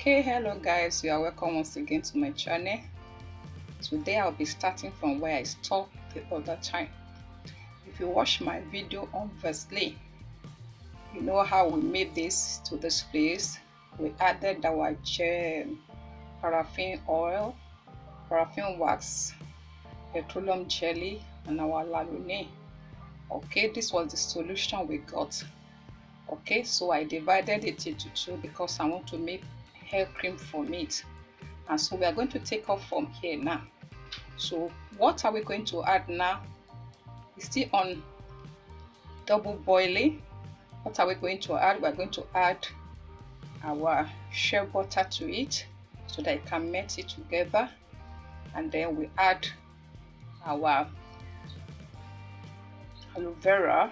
Okay, hello guys, you are welcome once again to my channel. Today I'll be starting from where I stopped the other time. If you watch my video obviously, you know how we made this to this place. We added our paraffin oil, paraffin wax, petroleum jelly, and our lalune. Okay, this was the solution we got. Okay, so I divided it into two because I want to make hair cream from it. And so we are going to take off from here now. So what are we going to add now? It's still on double boiling. What are we going to add? We're going to add our shea butter to it so that it can melt it together. And then we add our aloe vera,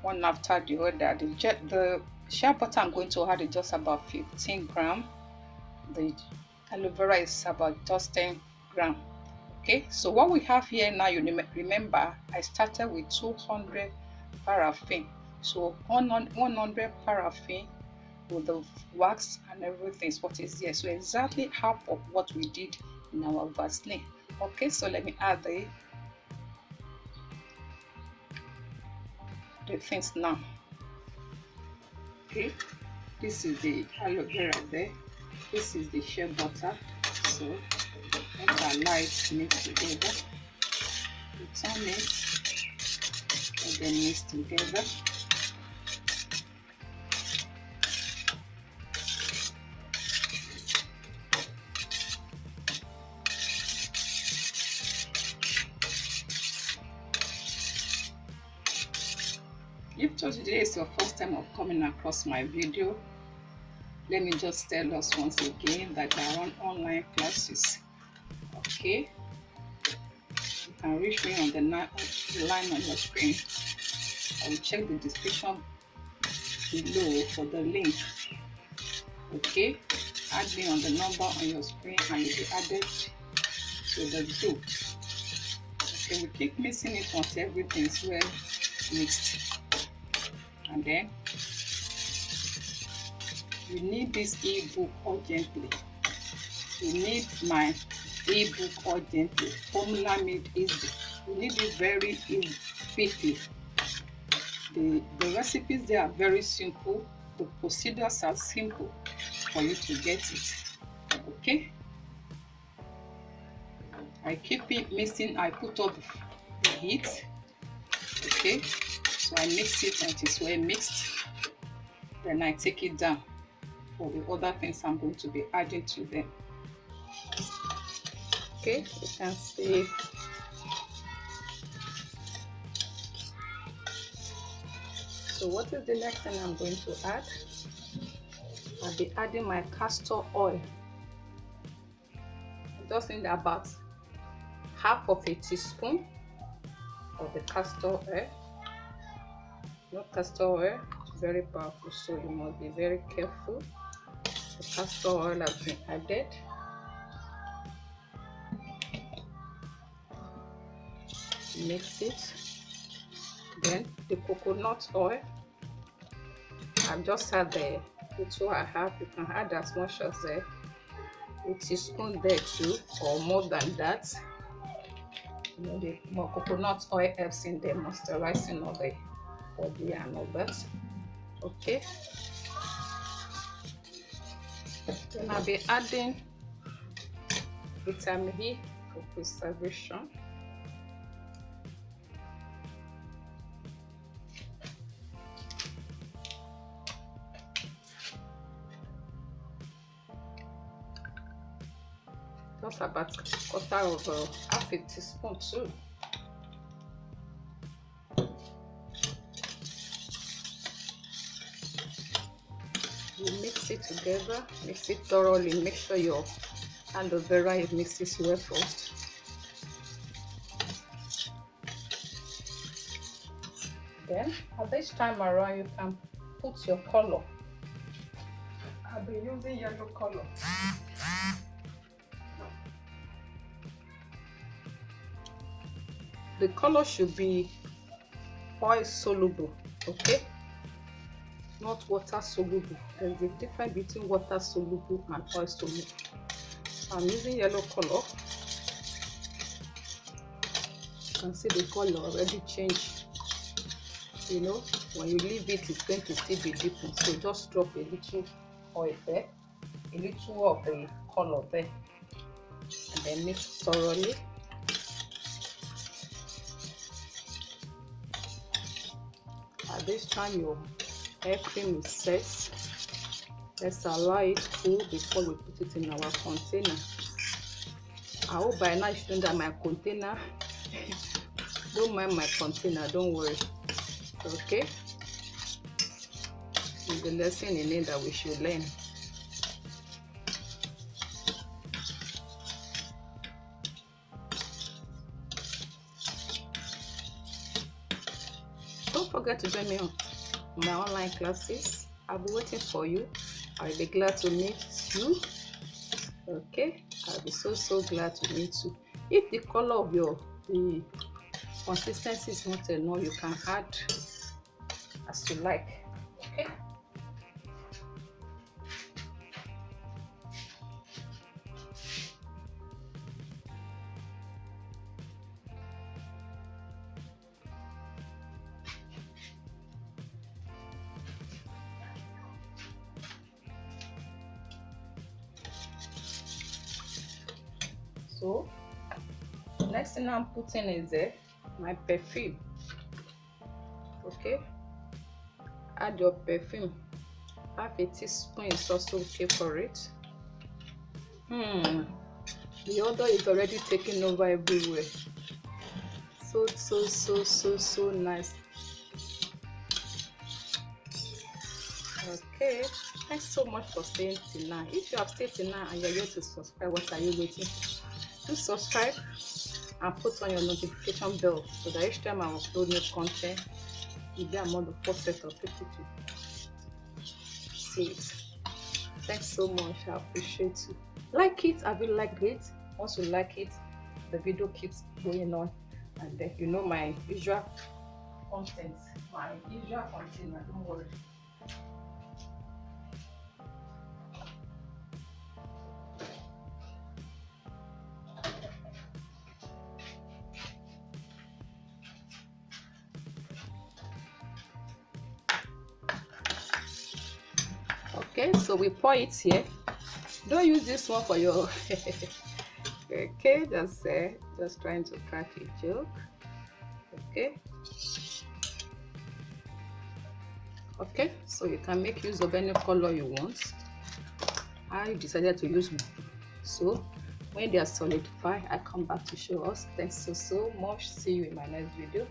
one after the other. The shea butter I'm going to add is just about 15 grams. The aloe vera is about just 10 grams. Okay, so what we have here now, you remember I started with 200 paraffin. So 100 paraffin with the wax and everything is what is here. So exactly half of what we did in our Vaseline. Okay, so let me add the things now. Okay, this is the aloe vera there. This is the shea butter. So let's allow it to mix together. We turn it and then mix together. If today is your first time of coming across my video, let me just tell us once again that I run online classes. Okay, you can reach me on the line on your screen. I will check the description below for the link. Okay, add me on the number on your screen and you'll be added to the group. Okay, we keep mixing it until everything is well mixed. And then you need this ebook urgently. You need my ebook urgently. Formula made easy. You need it very easy, quickly. The recipes they are very simple. The procedures are simple for you to get it. Okay. I keep it mixing. I put up the heat. Okay. So I mix it until it's well mixed. Then I take it down for the other things I'm going to be adding to them. Okay, you can see. So what is the next thing I'm going to add? I'll be adding my castor oil. I just need about half of a teaspoon of the castor oil. No, castor oil is very powerful, so you must be very careful. The castor oil has been added. Mix it. Then the coconut oil. I've just had the two I have. You can add as much as a teaspoon there too, or more than that. You know, the more coconut oil helps in the moisturizing of the body and all that. Okay. Then I'll be adding vitamin E for preservation. Just about a quarter of half a teaspoon too. You mix it together, mix it thoroughly. Make sure your aloe vera mixes well first. Then at this time around, you can put your color. I'll be using yellow color. The color should be oil soluble. Okay, not water soluble. There's a difference between water soluble and oil soluble. So I'm using yellow color. You can see the color already changed. You know, when you leave it, it's going to still be different. So just drop a little oil there, a little of the color there, and then mix thoroughly. At this time, your hair cream is set. Let's allow it cool before we put it in our container. I hope by now you should know that my container, don't mind my container, don't worry. Okay, it's the lesson in it that we should learn. Don't forget to join me on my online classes. I'll be waiting for you. I'll be glad to meet you. Okay, I'll be so glad to meet you. If the color of the consistency is not enough, you can add as you like. Okay. So next thing I'm putting is my perfume. Okay, add your perfume. Half a teaspoon is also okay for it. The odor is already taking over everywhere. So nice. Okay, thanks so much for staying till now. If you have stayed till now and you're yet to subscribe, what are you waiting for? Do subscribe and put on your notification bell so that each time I upload new content, you'll be among the first set of people to see it. Thanks so much. I appreciate you. Like it. Have you liked it? Once you like it, the video keeps going on, and then you know my usual content, my usual container. Don't worry. Okay, so we pour it here. Don't use this one for your okay, just trying to crack a joke. Okay, so you can make use of any color you want. I decided to use blue. So when they are solidified, I come back to show us. Thanks so much. See you in my next video.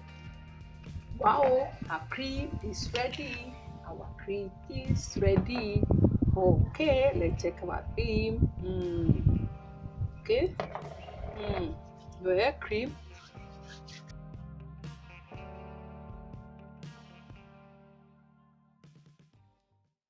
Wow, our cream is ready. Our cream is ready. Okay, let's check our cream. Okay, your hair cream